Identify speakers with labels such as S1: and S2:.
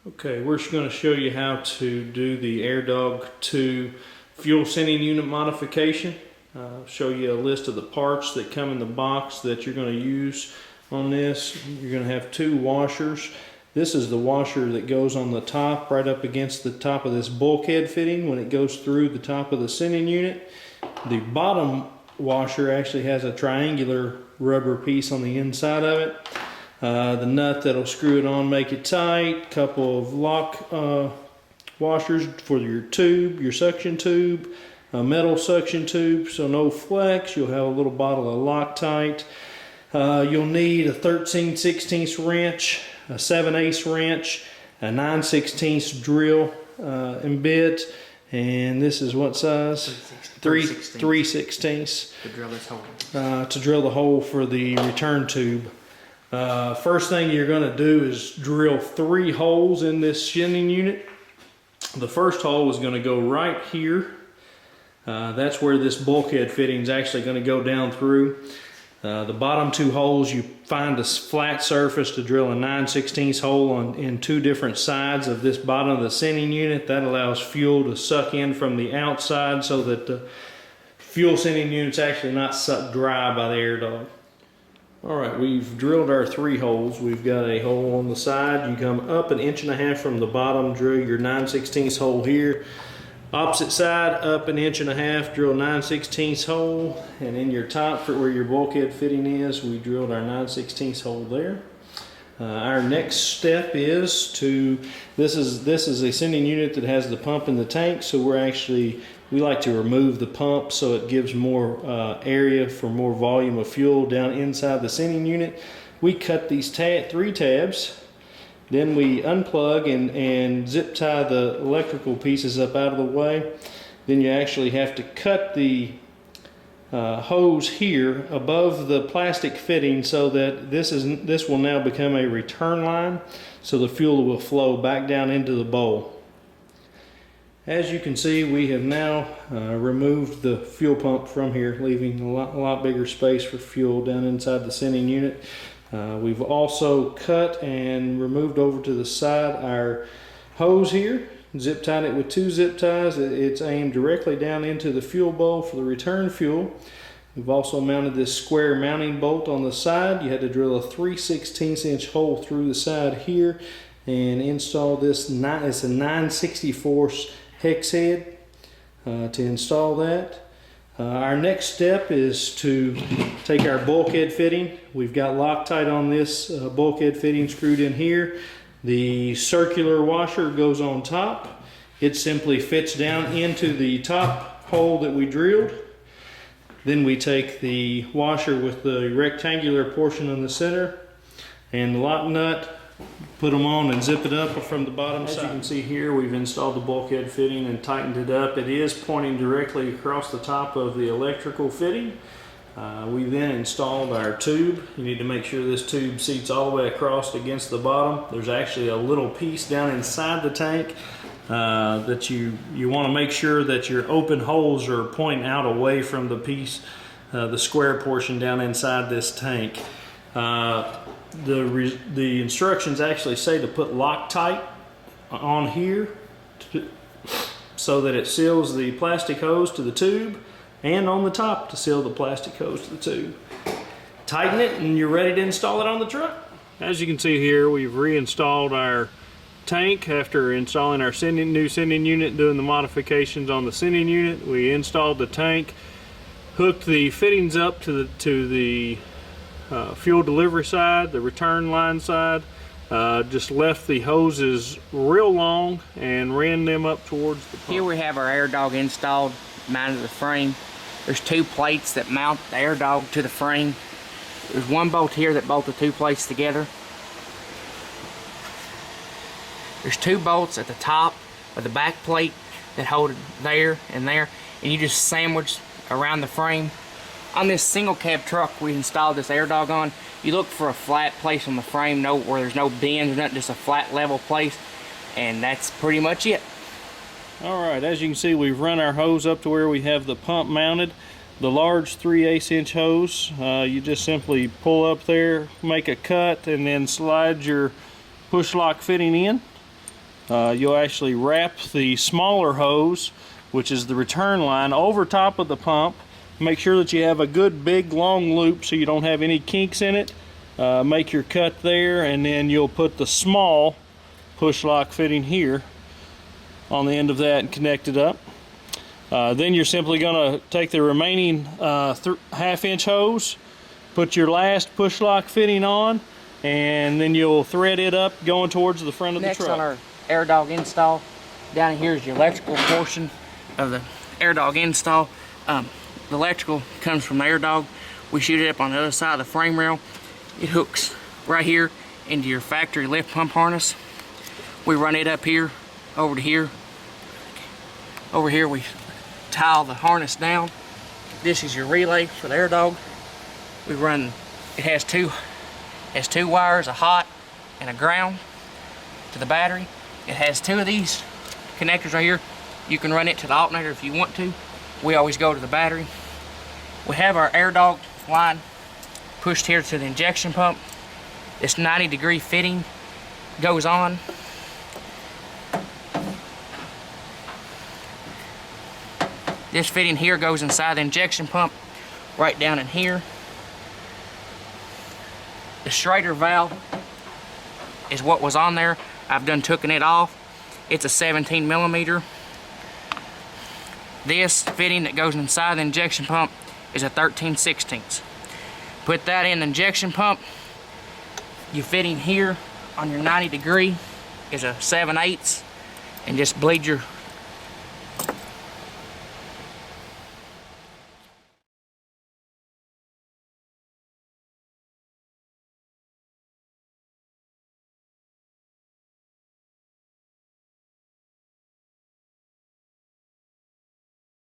S1: Okay, we're just going to show you how to do the AirDog II fuel sending unit modification. Show you a list of the parts that come in the box that you're going to use on this. You're going to have two washers. This is the washer that goes on the top, right up against the top of this bulkhead fitting when it goes through the top of the sending unit. The bottom washer actually has a triangular rubber piece on the inside of it. The nut that'll screw it on, make it tight, couple of lock washers for your tube, your suction tube, a metal suction tube, so no flex. You'll have a little bottle of Loctite. You'll need a 13/16 wrench, a 7/8 wrench, a 9/16 drill and bit, and this is what size? 3/16
S2: to drill this hole.
S1: To drill the hole for the return tube. First thing you're going to do is drill 3 holes in this sending unit. The first hole is going to go right here. That's where this bulkhead fitting is actually going to go down through. The bottom 2 holes, you find a flat surface to drill a 9/16 hole in 2 different sides of this bottom of the sending unit. That allows fuel to suck in from the outside so that the fuel sending unit's actually not sucked dry by the AirDog. Alright, we've drilled our 3 holes. We've got a hole on the side. You come up 1.5 inches from the bottom, drill your 9/16 hole here. Opposite side, up 1.5 inches, drill 9/16 hole. And in your top, for where your bulkhead fitting is, we drilled our 9/16 hole there. Our next step is to, this is a sending unit that has the pump in the tank, so we like to remove the pump so it gives more area for more volume of fuel down inside the sending unit. We cut these 3 tabs, then we unplug and zip tie the electrical pieces up out of the way. Then you actually have to cut the hose here above the plastic fitting so that this will now become a return line, so the fuel will flow back down into the bowl. As you can see, we have now removed the fuel pump from here, leaving a lot bigger space for fuel down inside the sending unit. We've also cut and removed over to the side our hose here, zip tied it with 2 zip ties. It's aimed directly down into the fuel bowl for the return fuel. We've also mounted this square mounting bolt on the side. You had to drill a 3/16 inch hole through the side here and install this. It's a 9/64 hex head to install that. Our next step is to take our bulkhead fitting. We've got Loctite on this bulkhead fitting screwed in here. The circular washer goes on top. It simply fits down into the top hole that we drilled. Then we take the washer with the rectangular portion in the center and the lock nut, put them on and zip it up from the bottom side. As you can see here, we've installed the bulkhead fitting and tightened it up. It is pointing directly across the top of the electrical fitting. We then installed our tube. You need to make sure this tube seats all the way across against the bottom. There's actually a little piece down inside the tank that you want to make sure that your open holes are pointing out away from the piece, the square portion down inside this tank. The instructions actually say to put Loctite on here so that it seals the plastic hose to the tube, and on the top to seal the plastic hose to the tube. Tighten it and you're ready to install it on the truck. As you can see here, we've reinstalled our tank after installing our new sending unit, doing the modifications on the sending unit. We installed the tank, hooked the fittings up to the fuel delivery side, the return line side. Just left the hoses real long and ran them up towards the pump.
S2: Here we have our AirDog installed, mounted to the frame. There's 2 plates that mount the AirDog to the frame. There's 1 bolt here that bolt the 2 plates together. There's 2 bolts at the top of the back plate that hold it there and there, and you just sandwich around the frame. On this single cab truck we installed this AirDog on, you look for a flat place on the frame, where there's no bends or nothing, just a flat level place, and that's pretty much it.
S1: Alright, as you can see, we've run our hose up to where we have the pump mounted. The large 3/8 inch hose, you just simply pull up there, make a cut, and then slide your push lock fitting in. you'll actually wrap the smaller hose, which is the return line, over top of the pump. Make sure that you have a good big long loop so you don't have any kinks in it. Make your cut there, and then you'll put the small push lock fitting here on the end of that and connect it up. Then you're simply going to take the remaining half-inch hose, put your last push lock fitting on, and then you'll thread it up going towards the front of the truck.
S2: Next on our AirDog install, down here is your electrical portion of the AirDog install. The electrical comes from the AirDog. We shoot it up on the other side of the frame rail. It hooks right here into your factory lift pump harness. We run it up here, over to here. Over here we tile the harness down. This is your relay for the AirDog. We run, it has two wires, a hot and a ground to the battery. It has two of these connectors right here. You can run it to the alternator if you want to. We always go to the battery. We have our AirDog line pushed here to the injection pump. This 90-degree fitting goes on. This fitting here goes inside the injection pump, right down in here. The Schrader valve is what was on there. I've done taken it off. It's a 17 millimeter. This fitting that goes inside the injection pump is a 13/16. Put that in the injection pump. Your fitting here on your 90 degree is a 7/8, and just bleed your